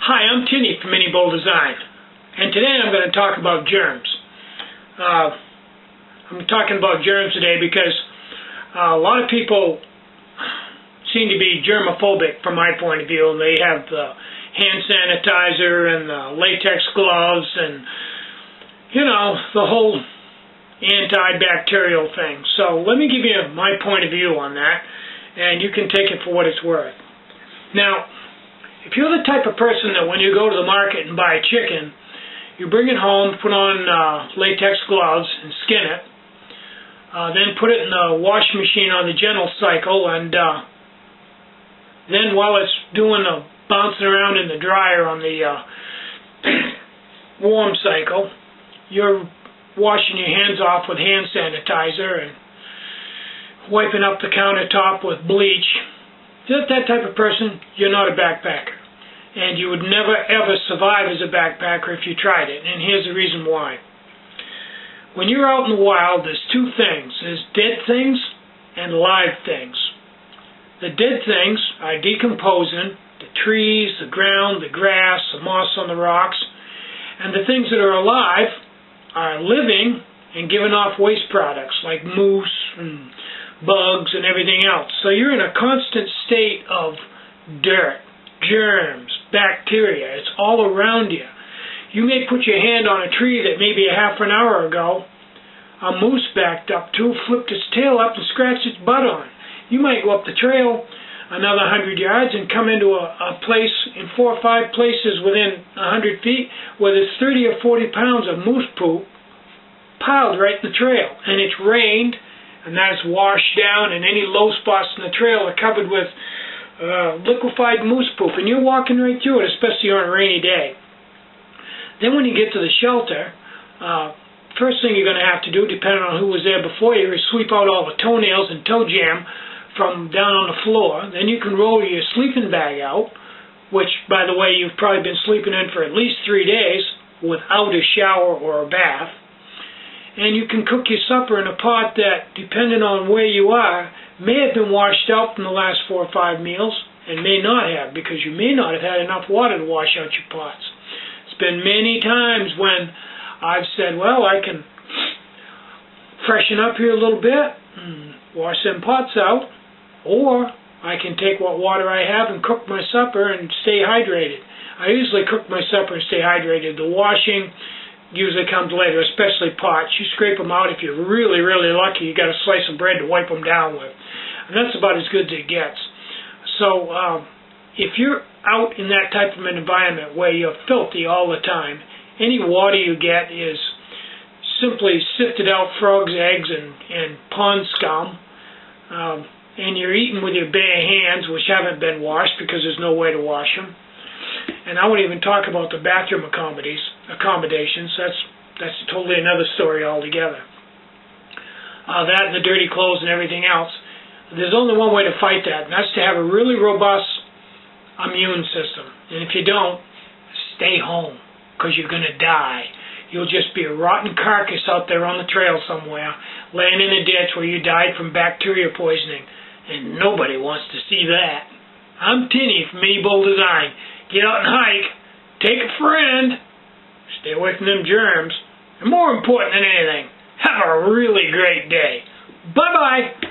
Hi, I'm Tinny from Mini Bowl Design, and today I'm going to talk about germs. I'm talking about germs today because a lot of people seem to be germophobic from my point of view, and they have the hand sanitizer and the latex gloves and, you know, the whole antibacterial thing. So let me give you my point of view on that, and you can take it for what it's worth. Now, if you're the type of person that when you go to the market and buy chicken, you bring it home, put on latex gloves and skin it, then put it in the washing machine on the gentle cycle, and then while it's doing the bouncing around in the dryer on the warm cycle, you're washing your hands off with hand sanitizer and wiping up the countertop with bleach. If you're that type of person, you're not a backpacker. And you would never ever survive as a backpacker if you tried it. And here's the reason why. When you're out in the wild, there's two things. There's dead things and live things. The dead things are decomposing, the trees, the ground, the grass, the moss on the rocks. And the things that are alive are living and giving off waste products like moose and bugs and everything else. So you're in a constant state of dirt, germs, bacteria. It's all around you. You may put your hand on a tree that maybe a half an hour ago a moose backed up to, flipped its tail up and scratched its butt on. You might go up the trail another 100 yards and come into a place in 4 or 5 places within 100 feet where there's 30 or 40 pounds of moose poop piled right in the trail. And it's rained, and that's washed down, and any low spots in the trail are covered with liquefied moose poop, and you're walking right through it, especially on a rainy day. Then when you get to the shelter, first thing you're going to have to do, depending on who was there before you, is sweep out all the toenails and toe jam from down on the floor. Then you can roll your sleeping bag out, which, by the way, you've probably been sleeping in for at least 3 days without a shower or a bath. And you can cook your supper in a pot that, depending on where you are, may have been washed out from the last 4 or 5 meals, and may not have, because you may not have had enough water to wash out your pots. It's been many times when I've said, well, I can freshen up here a little bit and wash them pots out, or I can take what water I have and cook my supper and stay hydrated. I usually cook my supper and stay hydrated. The washing usually comes later, especially pots. You scrape them out. If you're really, really lucky, you got a slice of bread to wipe them down with. And that's about as good as it gets. So if you're out in that type of an environment where you're filthy all the time, any water you get is simply sifted out frogs' eggs and pond scum, and you're eating with your bare hands, which haven't been washed because there's no way to wash them. And I won't even talk about the bathroom accommodations. That's totally another story altogether. That and the dirty clothes and everything else. There's only one way to fight that, and that's to have a really robust immune system. And if you don't, stay home, because you're going to die. You'll just be a rotten carcass out there on the trail somewhere, laying in a ditch where you died from bacteria poisoning, and nobody wants to see that. I'm Tinny from Mini Bowl Design. Get out and hike, take a friend, stay away from them germs, and more important than anything, have a really great day. Bye-bye.